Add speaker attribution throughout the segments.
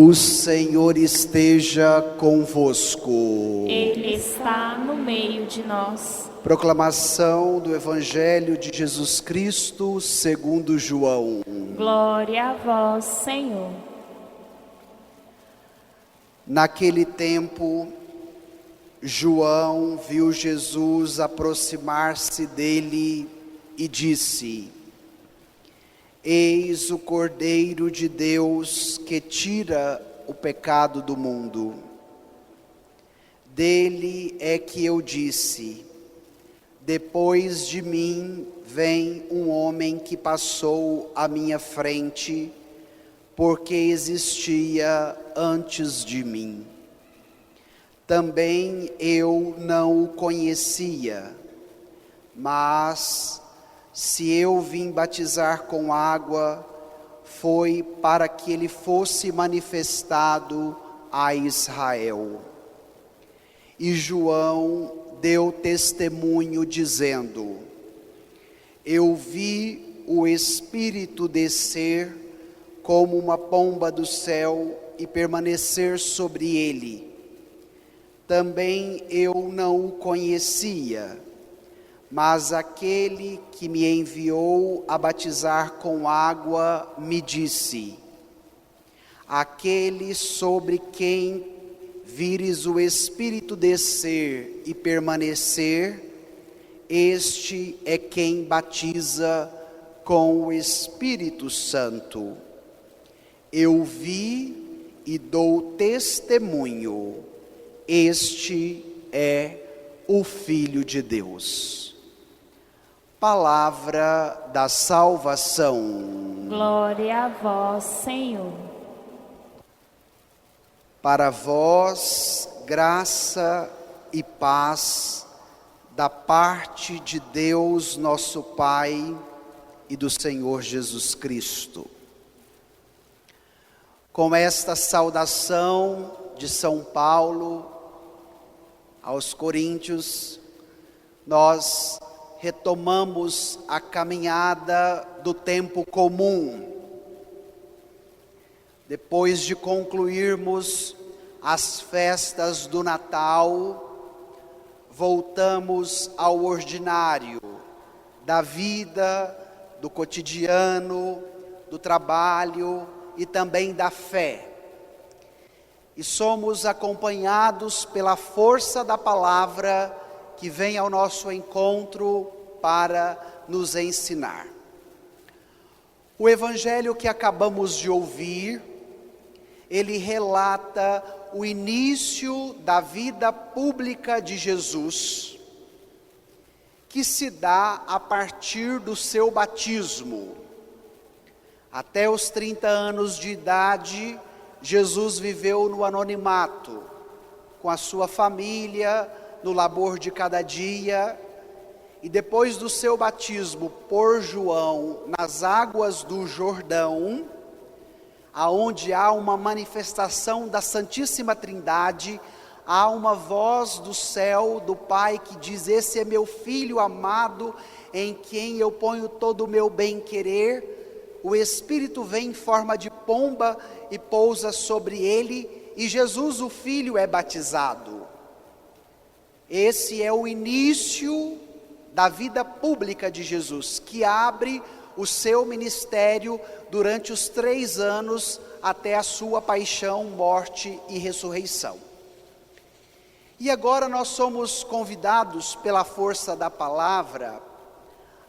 Speaker 1: O Senhor esteja convosco.
Speaker 2: Ele está no meio de nós.
Speaker 1: Proclamação do Evangelho de Jesus Cristo segundo João.
Speaker 2: Glória a vós, Senhor.
Speaker 1: Naquele tempo, João viu Jesus aproximar-se dele e disse: Eis o Cordeiro de Deus que tira o pecado do mundo. Dele é que eu disse: depois de mim vem um homem que passou à minha frente, porque existia antes de mim. Também eu não o conhecia, mas se eu vim batizar com água, foi para que ele fosse manifestado a Israel. E João deu testemunho dizendo: eu vi o Espírito descer como uma pomba do céu e permanecer sobre ele. Também eu não o conhecia, mas aquele que me enviou a batizar com água me disse: aquele sobre quem vires o Espírito descer e permanecer, este é quem batiza com o Espírito Santo. Eu vi e dou testemunho, este é o Filho de Deus. Palavra da salvação.
Speaker 2: Glória a vós, Senhor.
Speaker 1: Para vós, graça e paz da parte de Deus, nosso Pai, e do Senhor Jesus Cristo. Com esta saudação de São Paulo aos Coríntios, nós retomamos a caminhada do tempo comum. Depois de concluirmos as festas do Natal, voltamos ao ordinário da vida, do cotidiano, do trabalho e também da fé. E somos acompanhados pela força da palavra que vem ao nosso encontro para nos ensinar. O evangelho que acabamos de ouvir, ele relata o início da vida pública de Jesus, que se dá a partir do seu batismo. Até os 30 anos de idade, Jesus viveu no anonimato, com a sua família, no labor de cada dia, e depois do seu batismo por João nas águas do Jordão, aonde há uma manifestação da Santíssima Trindade, há uma voz do céu, do Pai, que diz: esse é meu Filho amado, em quem eu ponho todo o meu bem-querer. O Espírito vem em forma de pomba e pousa sobre ele, e Jesus, o Filho, é batizado. Esse é o início da vida pública de Jesus, que abre o seu ministério durante os 3 anos até a sua paixão, morte e ressurreição. E agora nós somos convidados pela força da palavra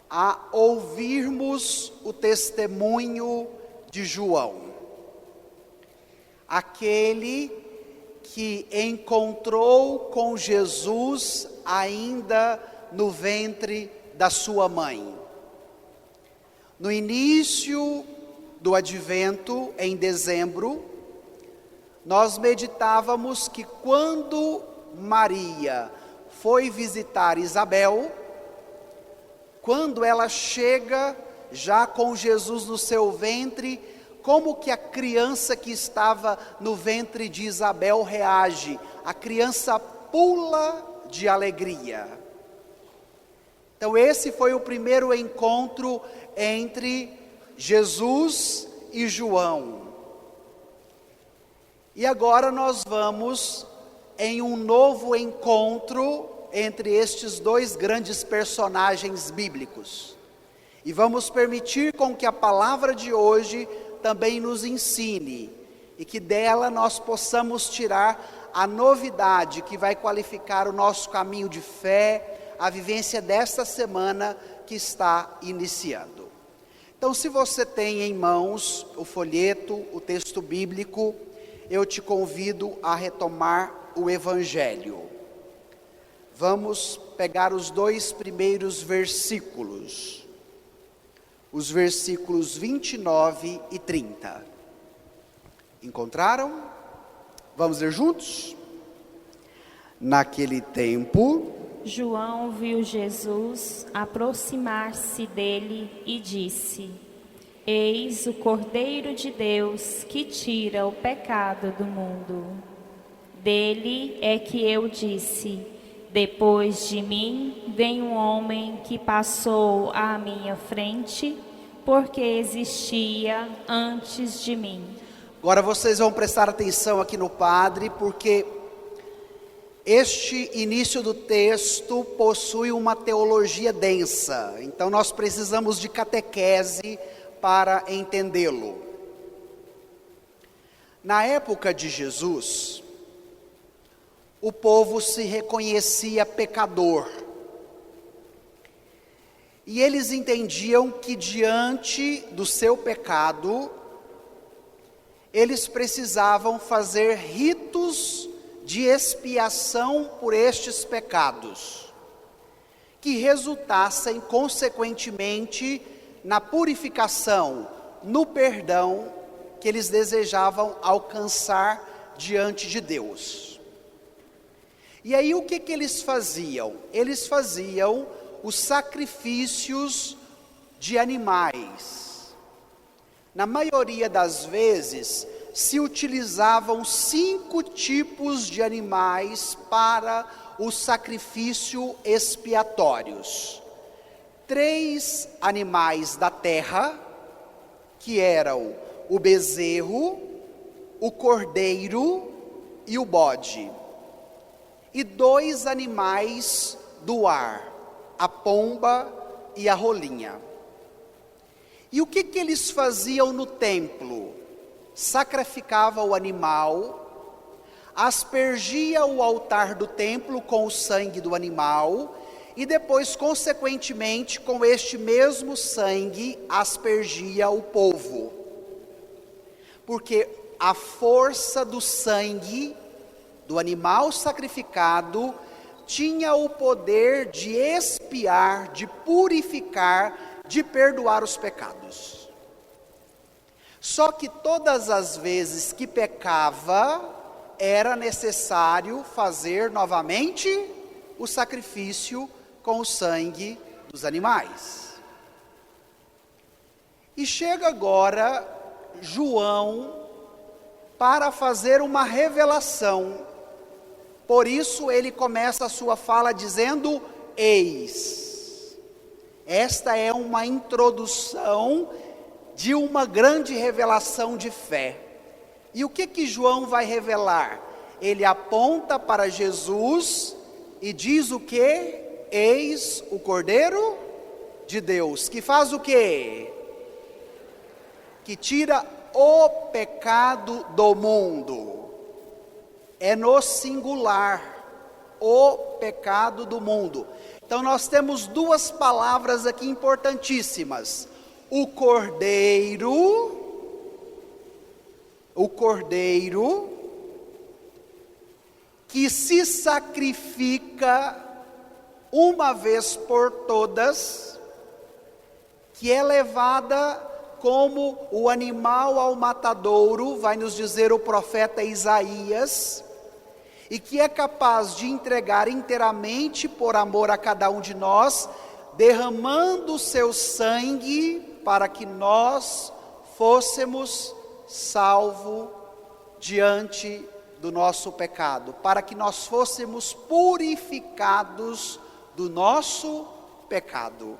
Speaker 1: a ouvirmos o testemunho de João, aquele que encontrou com Jesus ainda no ventre da sua mãe. No início do advento, em dezembro, nós meditávamos que quando Maria foi visitar Isabel, quando ela chega já com Jesus no seu ventre, como que a criança que estava no ventre de Isabel reage? A criança pula de alegria. Então esse foi o primeiro encontro entre Jesus e João. E agora nós vamos em um novo encontro entre estes dois grandes personagens bíblicos. E vamos permitir com que a palavra de hoje também nos ensine, e que dela nós possamos tirar a novidade que vai qualificar o nosso caminho de fé, a vivência desta semana que está iniciando. Então, se você tem em mãos o folheto, o texto bíblico, eu te convido a retomar o Evangelho. Vamos pegar os dois primeiros versículos, os versículos 29 e 30. Encontraram? Vamos ler juntos? Naquele tempo,
Speaker 2: João viu Jesus aproximar-se dele e disse: Eis o Cordeiro de Deus que tira o pecado do mundo. Dele é que eu disse: depois de mim vem um homem que passou à minha frente, porque existia antes de mim.
Speaker 1: Agora vocês vão prestar atenção aqui no Padre, porque este início do texto possui uma teologia densa. Então nós precisamos de catequese para entendê-lo. Na época de Jesus, o povo se reconhecia pecador. E eles entendiam que diante do seu pecado, eles precisavam fazer ritos de expiação por estes pecados, que resultassem consequentemente na purificação, no perdão que eles desejavam alcançar diante de Deus. E aí o que eles faziam? Eles faziam os sacrifícios de animais. Na maioria das vezes, se utilizavam 5 tipos de animais para o sacrifício expiatórios. 3 animais da terra, que eram o bezerro, o cordeiro e o bode. E 2 animais do ar, a pomba e a rolinha. E o que eles faziam no templo? Sacrificava o animal, aspergia o altar do templo com o sangue do animal, e depois, consequentemente, com este mesmo sangue, aspergia o povo. Porque a força do sangue do animal sacrificado tinha o poder de expiar, de purificar, de perdoar os pecados. Só que todas as vezes que pecava, era necessário fazer novamente o sacrifício com o sangue dos animais. E chega agora João para fazer uma revelação. Por isso ele começa a sua fala dizendo: eis. Esta é uma introdução de uma grande revelação de fé. E o que João vai revelar? Ele aponta para Jesus e diz o que? Eis o Cordeiro de Deus, que faz o quê? Que tira o pecado do mundo. É no singular, o pecado do mundo. Então nós temos 2 palavras aqui importantíssimas. O Cordeiro, que se sacrifica uma vez por todas, que é levada como o animal ao matadouro, vai nos dizer o profeta Isaías, e que é capaz de entregar inteiramente por amor a cada um de nós, derramando o seu sangue para que nós fôssemos salvos diante do nosso pecado, para que nós fôssemos purificados do nosso pecado.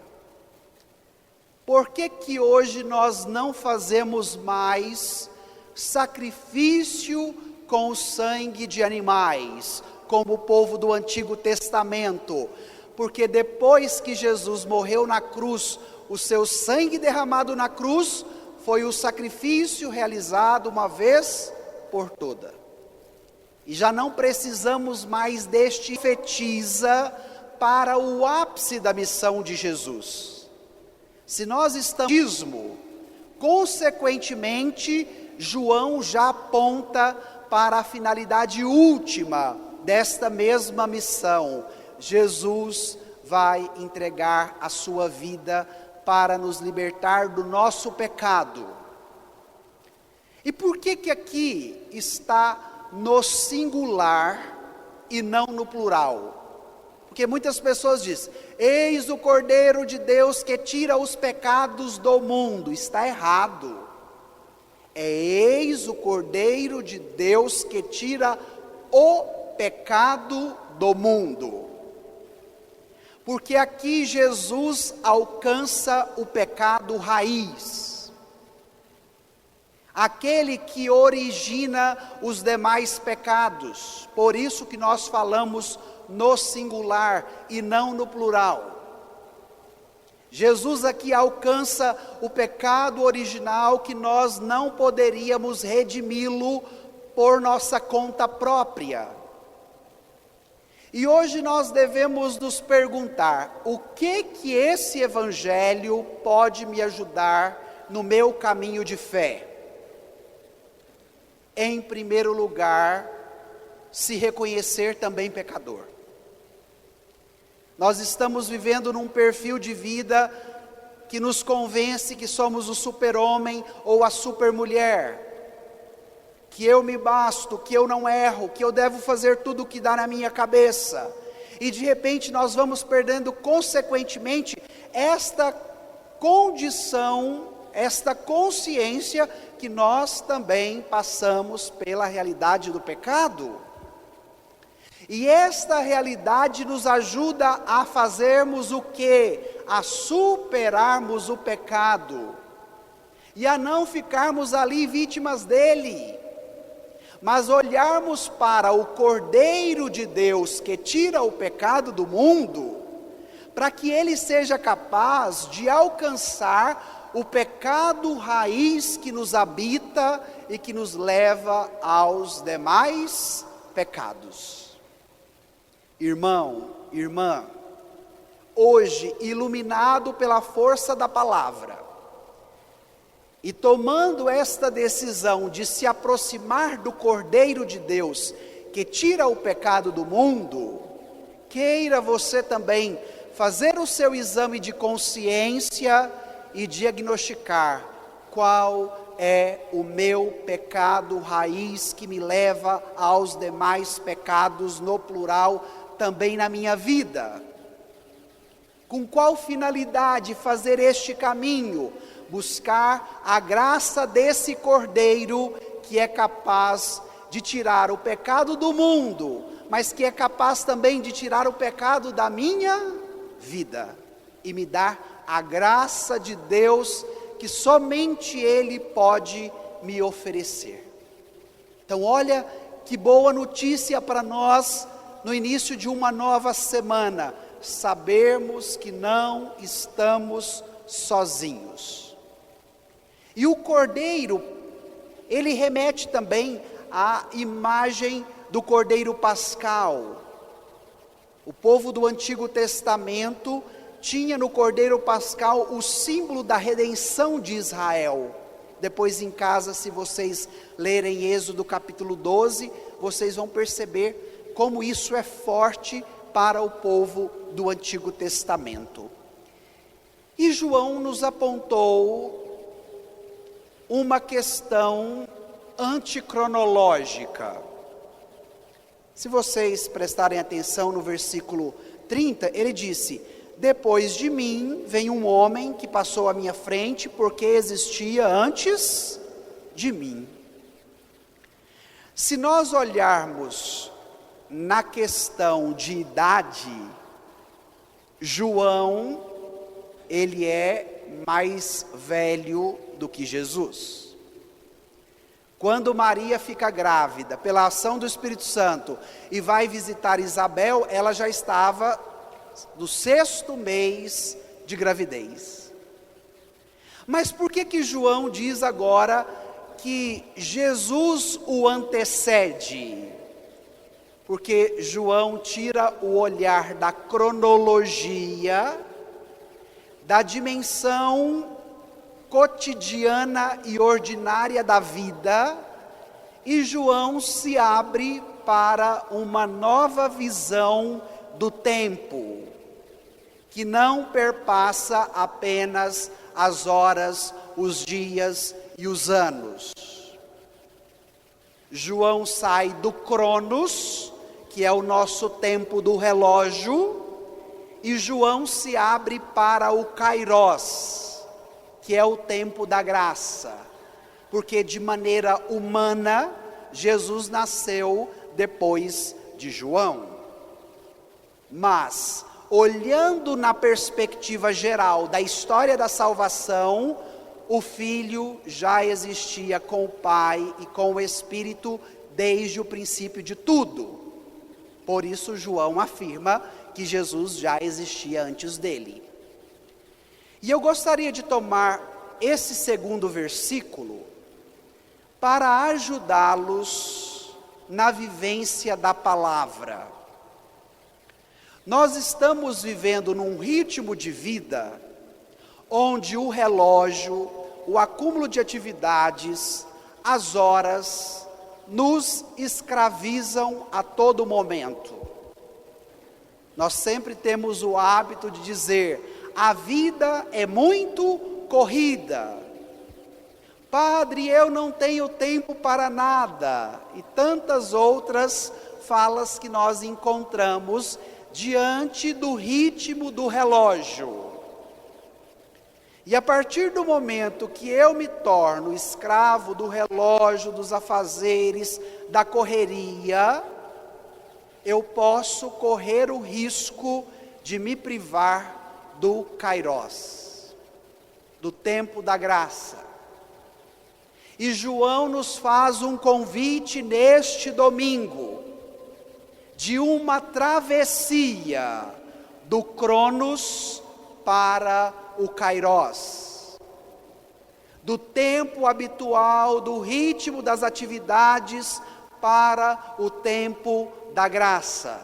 Speaker 1: Por que hoje nós não fazemos mais sacrifício com o sangue de animais, como o povo do Antigo Testamento, porque depois que Jesus morreu na cruz, o seu sangue derramado na cruz foi o sacrifício realizado uma vez por toda. E já não precisamos mais deste profetiza para o ápice da missão de Jesus. Se nós estamos, consequentemente, João já aponta para a finalidade última desta mesma missão. Jesus vai entregar a sua vida para nos libertar do nosso pecado. E por que aqui está no singular e não no plural? Porque muitas pessoas dizem, eis o Cordeiro de Deus que tira os pecados do mundo. Está errado. É eis o Cordeiro de Deus que tira o pecado do mundo. Porque aqui Jesus alcança o pecado raiz, aquele que origina os demais pecados. Por isso que nós falamos no singular e não no plural. Jesus aqui alcança o pecado original que nós não poderíamos redimi-lo por nossa conta própria. E hoje nós devemos nos perguntar, o que esse evangelho pode me ajudar no meu caminho de fé? Em primeiro lugar, se reconhecer também pecador. Nós estamos vivendo num perfil de vida que nos convence que somos o super-homem ou a super-mulher, que eu me basto, que eu não erro, que eu devo fazer tudo o que dá na minha cabeça. E de repente nós vamos perdendo consequentemente esta condição, esta consciência que nós também passamos pela realidade do pecado. E esta realidade nos ajuda a fazermos o quê? A superarmos o pecado e a não ficarmos ali vítimas dele, mas olharmos para o Cordeiro de Deus que tira o pecado do mundo, para que ele seja capaz de alcançar o pecado raiz que nos habita e que nos leva aos demais pecados. Irmão, irmã, hoje, iluminado pela força da palavra, e tomando esta decisão de se aproximar do Cordeiro de Deus, que tira o pecado do mundo, queira você também fazer o seu exame de consciência e diagnosticar qual é o meu pecado raiz que me leva aos demais pecados, no plural, também na minha vida. Com qual finalidade fazer este caminho? Buscar a graça desse Cordeiro que é capaz de tirar o pecado do mundo, mas que é capaz também de tirar o pecado da minha vida e me dar a graça de Deus que somente Ele pode me oferecer. Então olha que boa notícia para nós no início de uma nova semana, sabermos que não estamos sozinhos. E o Cordeiro, ele remete também à imagem do Cordeiro Pascal. O povo do Antigo Testamento tinha no Cordeiro Pascal o símbolo da redenção de Israel. Depois em casa, se vocês lerem Êxodo capítulo 12, vocês vão perceber como isso é forte para o povo do Antigo Testamento. E João nos apontou uma questão anticronológica. Se vocês prestarem atenção no versículo 30, ele disse: depois de mim vem um homem que passou à minha frente, porque existia antes de mim. Se nós olharmos na questão de idade, João, ele é mais velho do que Jesus. Quando Maria fica grávida, pela ação do Espírito Santo, e vai visitar Isabel, ela já estava no 6º mês de gravidez. Mas por que João diz agora que Jesus o antecede? Porque João tira o olhar da cronologia, da dimensão cotidiana e ordinária da vida, e João se abre para uma nova visão do tempo, que não perpassa apenas as horas, os dias e os anos. João sai do Cronos, que é o nosso tempo do relógio, e João se abre para o Kairos, que é o tempo da graça, porque de maneira humana, Jesus nasceu depois de João. Mas, olhando na perspectiva geral da história da salvação, o Filho já existia com o Pai e com o Espírito desde o princípio de tudo. Por isso João afirma que Jesus já existia antes dele. E eu gostaria de tomar esse 2º versículo para ajudá-los na vivência da palavra. Nós estamos vivendo num ritmo de vida onde o relógio, o acúmulo de atividades, as horas, nos escravizam a todo momento. Nós sempre temos o hábito de dizer: a vida é muito corrida. Padre, eu não tenho tempo para nada. E tantas outras falas que nós encontramos diante do ritmo do relógio. E a partir do momento que eu me torno escravo do relógio, dos afazeres, da correria, eu posso correr o risco de me privar do Kairos, do tempo da graça. E João nos faz um convite neste domingo, de uma travessia do Cronos para o Kairos, do tempo habitual, do ritmo das atividades para o tempo da graça.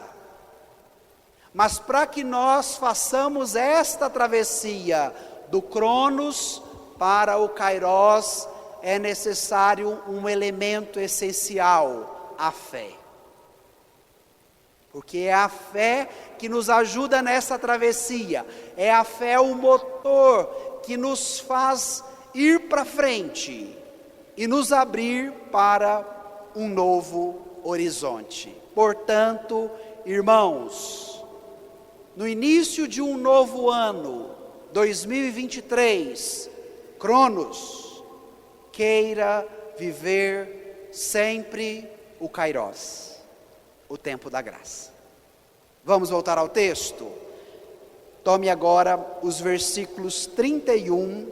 Speaker 1: Mas para que nós façamos esta travessia do Cronos para o Kairos, é necessário um elemento essencial: a fé. Porque é a fé que nos ajuda nessa travessia, é a fé o motor que nos faz ir para frente e nos abrir para um novo horizonte. Portanto, irmãos, no início de um novo ano, 2023, Cronos, queira viver sempre o Kairos, o tempo da graça. Vamos voltar ao texto? Tome agora os versículos 31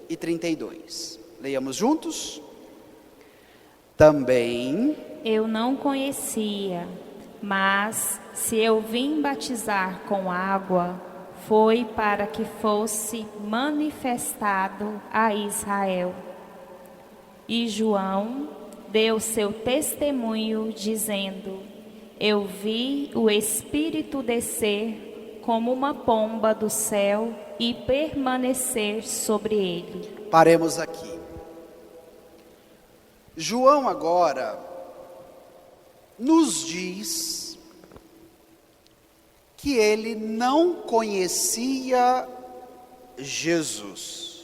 Speaker 1: e 32. Leiamos juntos? Também
Speaker 2: eu não conhecia, mas se eu vim batizar com água, foi para que fosse manifestado a Israel. E João deu seu testemunho, dizendo: eu vi o Espírito descer como uma pomba do céu e permanecer sobre ele.
Speaker 1: Paremos aqui. João agora nos diz que ele não conhecia Jesus.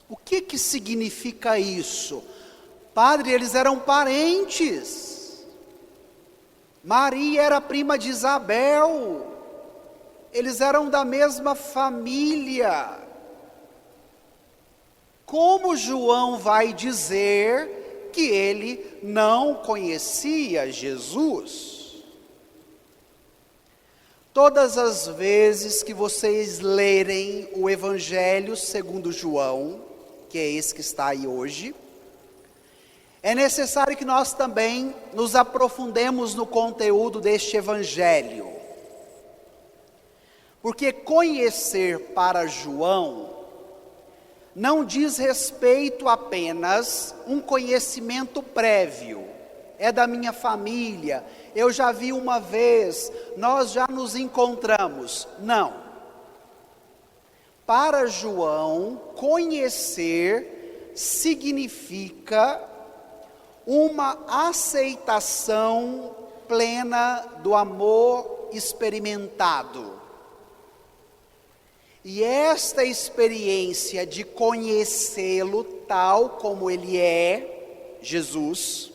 Speaker 1: O que significa isso? Padre, eles eram parentes. Maria era prima de Isabel. Eles eram da mesma família. Como João vai dizer que ele não conhecia Jesus? Todas as vezes que vocês lerem o Evangelho segundo João, que é esse que está aí hoje, é necessário que nós também nos aprofundemos no conteúdo deste evangelho. Porque conhecer para João não diz respeito apenas um conhecimento prévio. É da minha família, eu já vi uma vez, nós já nos encontramos. Não. Para João, conhecer significa uma aceitação plena do amor experimentado. E esta experiência de conhecê-lo tal como ele é, Jesus,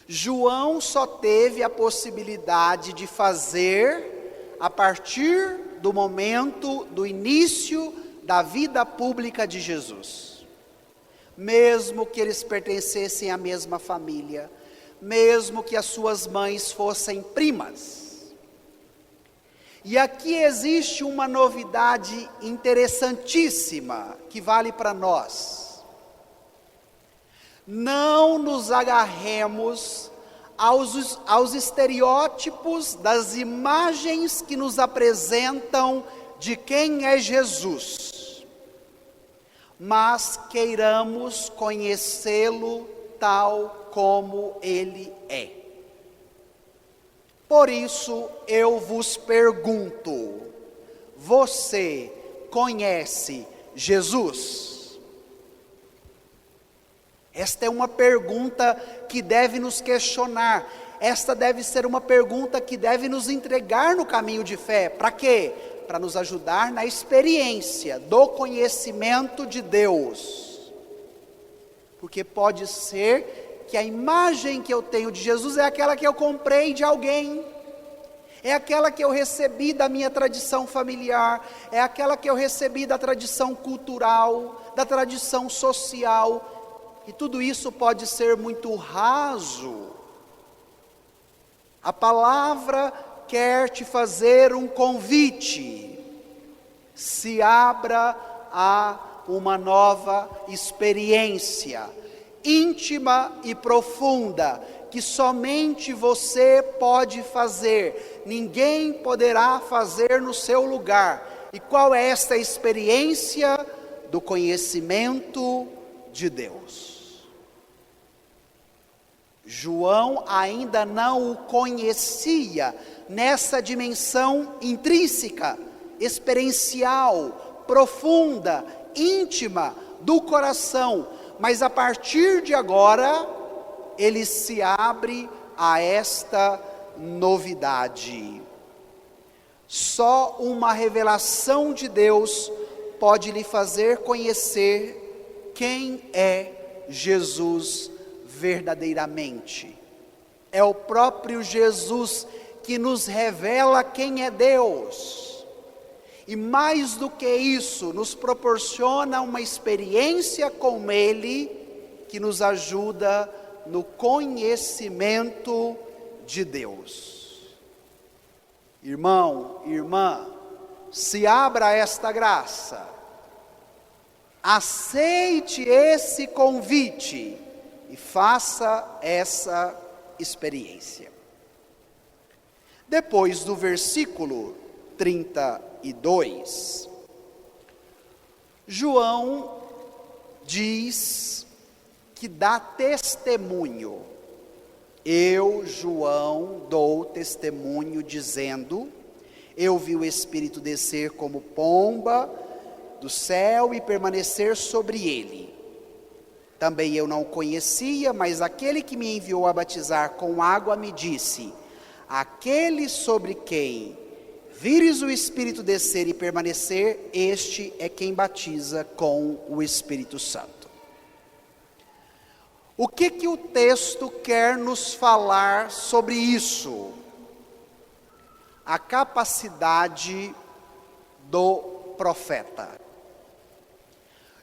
Speaker 1: João só teve a possibilidade de fazer a partir do momento do início da vida pública de Jesus. Mesmo que eles pertencessem à mesma família, mesmo que as suas mães fossem primas. E aqui existe uma novidade interessantíssima que vale para nós. Não nos agarremos aos estereótipos das imagens que nos apresentam de quem é Jesus, mas queiramos conhecê-lo tal como ele é. Por isso eu vos pergunto: você conhece Jesus? Esta é uma pergunta que deve nos questionar. Esta deve ser uma pergunta que deve nos entregar no caminho de fé. Para quê? Para nos ajudar na experiência do conhecimento de Deus. Porque pode ser que a imagem que eu tenho de Jesus é aquela que eu comprei de alguém, é aquela que eu recebi da minha tradição familiar, é aquela que eu recebi da tradição cultural, da tradição social, e tudo isso pode ser muito raso. A palavra quer te fazer um convite: se abra a uma nova experiência íntima e profunda, que somente você pode fazer, ninguém poderá fazer no seu lugar. E qual é esta experiência? Do conhecimento de Deus. João ainda não o conhecia nessa dimensão intrínseca, experiencial, profunda, íntima do coração, mas a partir de agora, ele se abre a esta novidade. Só uma revelação de Deus pode lhe fazer conhecer quem é Jesus verdadeiramente. É o próprio Jesus que nos revela quem é Deus. E mais do que isso, nos proporciona uma experiência com Ele que nos ajuda no conhecimento de Deus. Irmão, irmã, se abra a esta graça, aceite esse convite e faça essa experiência. Depois do versículo 32, João diz que dá testemunho. Eu, João, dou testemunho dizendo: eu vi o Espírito descer como pomba do céu e permanecer sobre ele. Também eu não o conhecia, mas aquele que me enviou a batizar com água me disse: aquele sobre quem vires o Espírito descer e permanecer, este é quem batiza com o Espírito Santo. O que o texto quer nos falar sobre isso? A capacidade do profeta.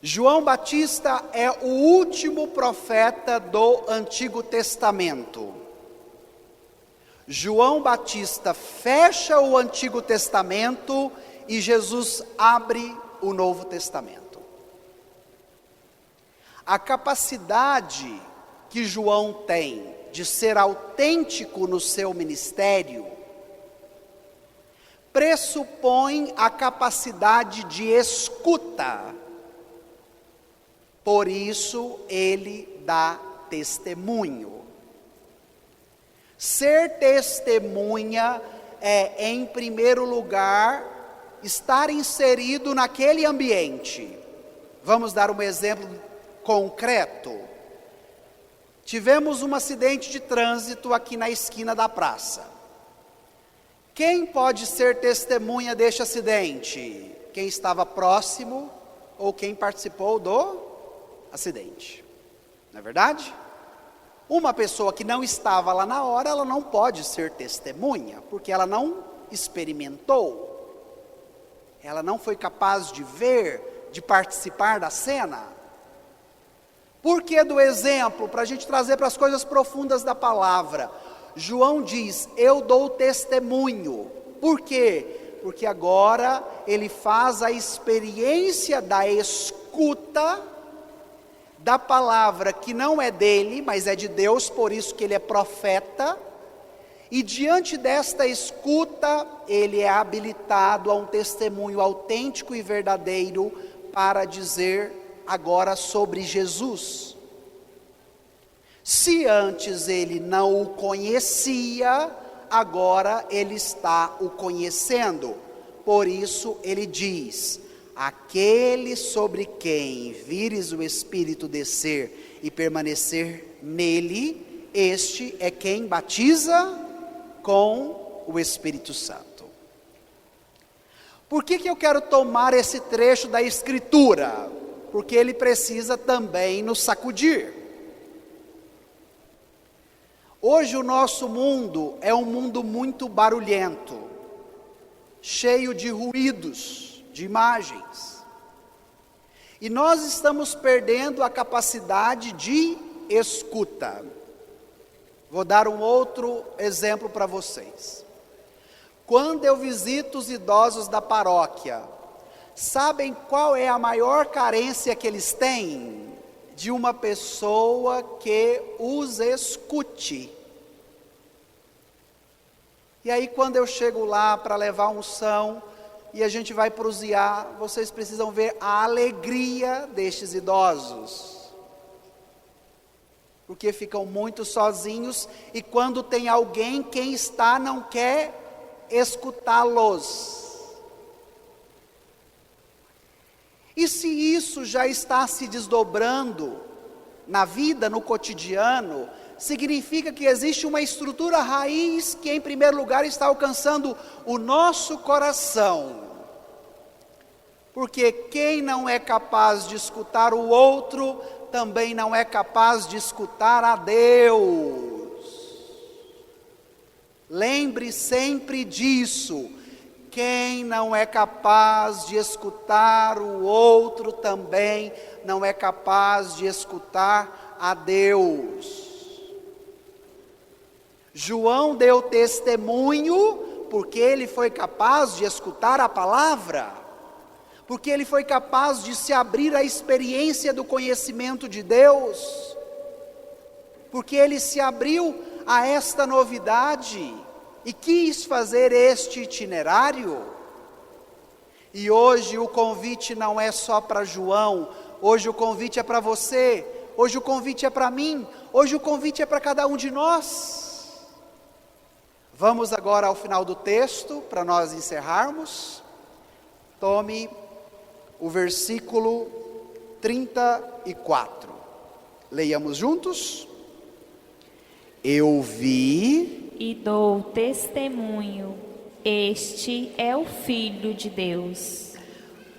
Speaker 1: João Batista é o último profeta do Antigo Testamento. João Batista fecha o Antigo Testamento e Jesus abre o Novo Testamento. A capacidade que João tem de ser autêntico no seu ministério pressupõe a capacidade de escuta. Por isso ele dá testemunho. Ser testemunha é, em primeiro lugar, estar inserido naquele ambiente. Vamos dar um exemplo concreto. Tivemos um acidente de trânsito aqui na esquina da praça. Quem pode ser testemunha deste acidente? Quem estava próximo ou quem participou do acidente. Não é verdade? Uma pessoa que não estava lá na hora, ela não pode ser testemunha, porque ela não experimentou. Ela não foi capaz de ver, de participar da cena. Por que do exemplo? Para a gente trazer para as coisas profundas da palavra. João diz, eu dou testemunho. Por quê? Porque agora ele faz a experiência da escuta da palavra que não é dele, mas é de Deus, por isso que ele é profeta. E diante desta escuta, ele é habilitado a um testemunho autêntico e verdadeiro para dizer agora sobre Jesus. Se antes ele não o conhecia, agora ele está o conhecendo. Por isso ele diz, aquele sobre quem vires o Espírito descer e permanecer nele, este é quem batiza com o Espírito Santo. Por que eu quero tomar esse trecho da Escritura? Porque ele precisa também nos sacudir. Hoje o nosso mundo é um mundo muito barulhento, cheio de ruídos, de imagens. E nós estamos perdendo a capacidade de escuta. Vou dar um outro exemplo para vocês. Quando eu visito os idosos da paróquia, sabem qual é a maior carência que eles têm? De uma pessoa que os escute. E aí quando eu chego lá para levar unção, e a gente vai prosear, vocês precisam ver a alegria destes idosos. Porque ficam muito sozinhos, e quando tem alguém, quem está não quer escutá-los. E se isso já está se desdobrando na vida, no cotidiano, significa que existe uma estrutura raiz que em primeiro lugar está alcançando o nosso coração. Porque quem não é capaz de escutar o outro, também não é capaz de escutar a Deus. Lembre sempre disso. Quem não é capaz de escutar o outro também não é capaz de escutar a Deus. João deu testemunho porque ele foi capaz de escutar a palavra, porque ele foi capaz de se abrir à experiência do conhecimento de Deus, porque ele se abriu a esta novidade e quis fazer este itinerário. E hoje o convite não é só para João, hoje o convite é para você, hoje o convite é para mim, hoje o convite é para cada um de nós. Vamos agora ao final do texto, para nós encerrarmos. Tome o versículo 34. Leiamos juntos. Eu vi
Speaker 2: e dou testemunho, este é o Filho de Deus.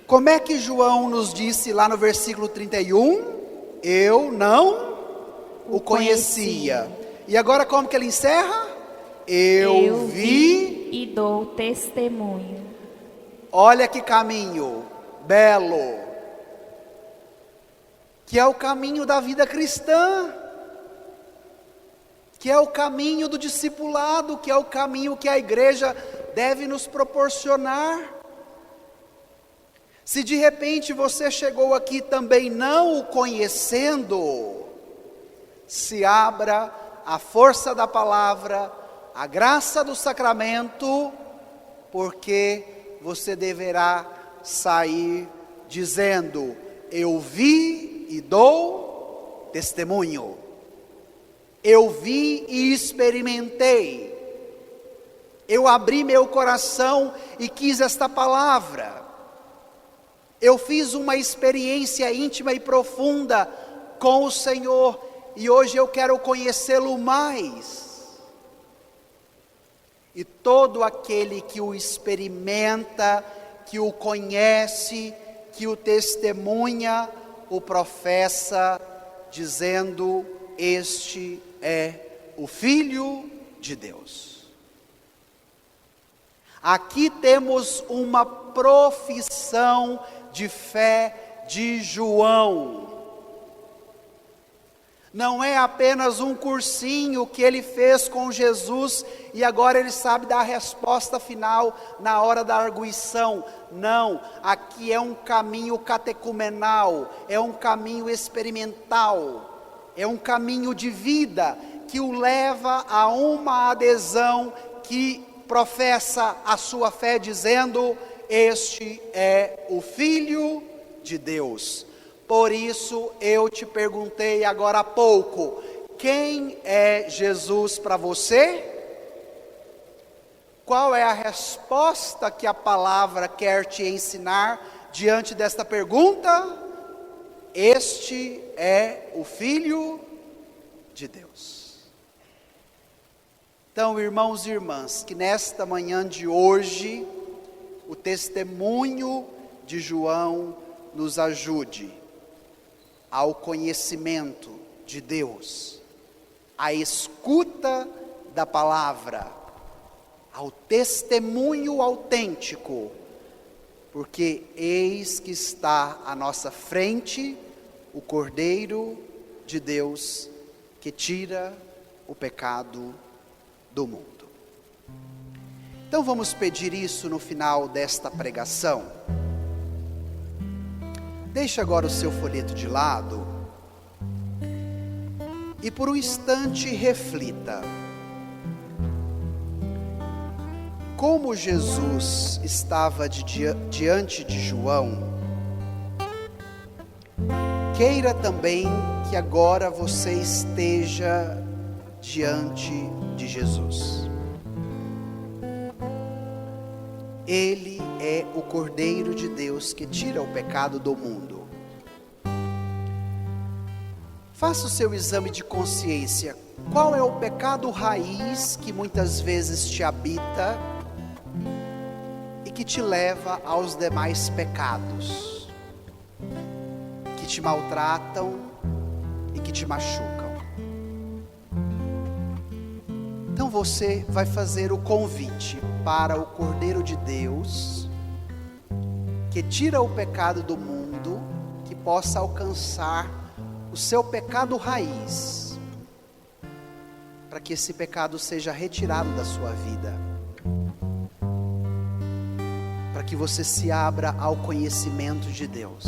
Speaker 1: Como é que João nos disse lá no versículo 31? Eu não o conhecia. E agora como que ele encerra? Eu vi
Speaker 2: e dou testemunho.
Speaker 1: Olha que caminho belo, que é o caminho da vida cristã, que é o caminho do discipulado, que é o caminho que a igreja deve nos proporcionar. Se de repente você chegou aqui também não o conhecendo, se abra à força da palavra, à graça do sacramento, porque você deverá sair dizendo: eu vi e dou testemunho. Eu vi e experimentei. Eu abri meu coração e quis esta palavra. Eu fiz uma experiência íntima e profunda com o Senhor e hoje eu quero conhecê-lo mais. E todo aquele que o experimenta, que o conhece, que o testemunha, o professa, dizendo: este é o Filho de Deus. Aqui temos uma profissão de fé de João. Não é apenas um cursinho que ele fez com Jesus e agora ele sabe dar a resposta final na hora da arguição. Não, aqui é um caminho catecumenal, é um caminho experimental, é um caminho de vida que o leva a uma adesão que professa a sua fé dizendo: este é o Filho de Deus. Por isso eu te perguntei agora há pouco: quem é Jesus para você? Qual é a resposta que a palavra quer te ensinar diante desta pergunta? Este é o Filho de Deus. Então, irmãos e irmãs, que nesta manhã de hoje, o testemunho de João nos ajude ao conhecimento de Deus, à escuta da palavra, ao testemunho autêntico, porque eis que está à nossa frente o Cordeiro de Deus que tira o pecado do mundo. Então vamos pedir isso no final desta pregação. Deixe agora o seu folheto de lado e por um instante reflita. Como Jesus estava diante de João, queira também que agora você esteja diante de Jesus. Ele é o Cordeiro de Deus que tira o pecado do mundo. Faça o seu exame de consciência. Qual é o pecado raiz que muitas vezes te habita e que te leva aos demais pecados, que te maltratam e que te machucam? Então você vai fazer o convite para o Cordeiro de Deus, que tira o pecado do mundo, que possa alcançar o seu pecado raiz, para que esse pecado seja retirado da sua vida, para que você se abra ao conhecimento de Deus,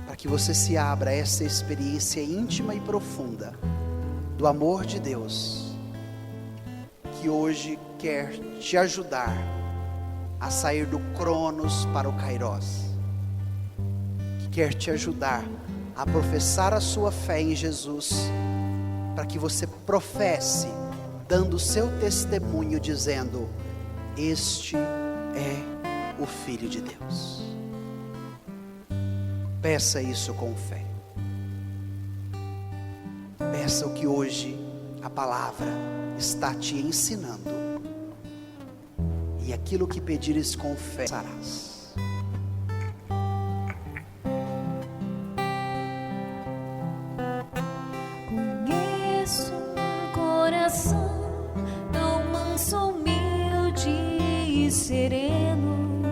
Speaker 1: para que você se abra a essa experiência íntima e profunda do amor de Deus, que hoje quer te ajudar a sair do Cronos para o Kairos, que quer te ajudar a professar a sua fé em Jesus, para que você professe, dando o seu testemunho, dizendo: este é o Filho de Deus. Peça isso com fé. Peça o que hoje a palavra está te ensinando, e aquilo que pedires com fé farás.
Speaker 3: Conheço um coração tão manso, humilde e sereno,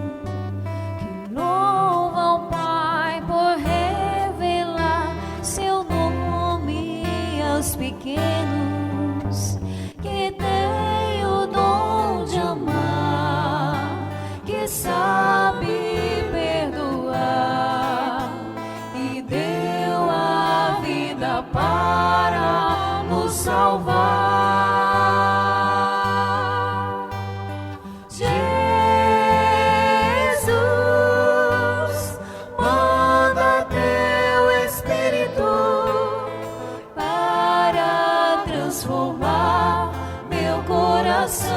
Speaker 3: que louva ao Pai por revelar seu nome aos pequenos, que tem o dom de amar, que sabe Jesus, manda teu Espírito para transformar meu coração.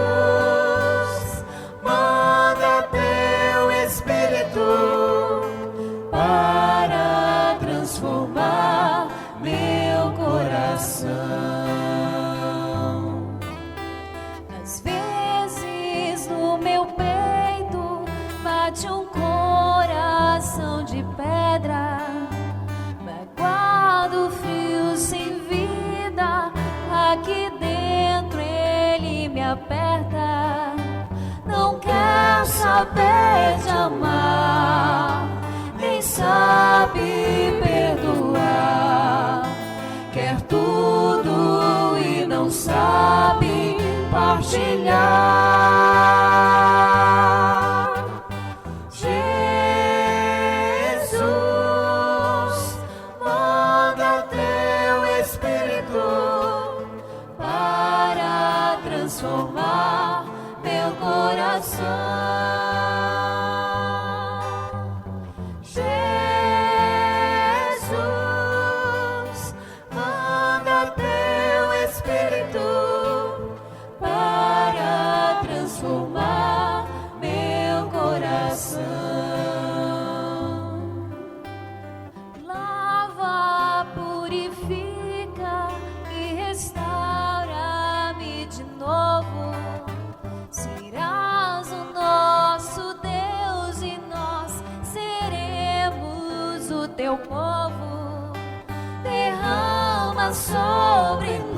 Speaker 3: Jesus, manda teu Espírito para transformar meu coração. Às vezes no meu peito bate um coração de pedra, magoado, frio, sem vida. Aqui dentro ele me aperta, não quer saber de amar, nem sabe perdoar. Quer tudo e não sabe partilhar. Jesus, manda teu Espírito para transformar meu coração. Jesus, manda teu Espírito para transformar meu coração. Lava, purifica e restaura-me de novo. Serás o nosso Deus e nós seremos o teu povo. Derrama sobre nós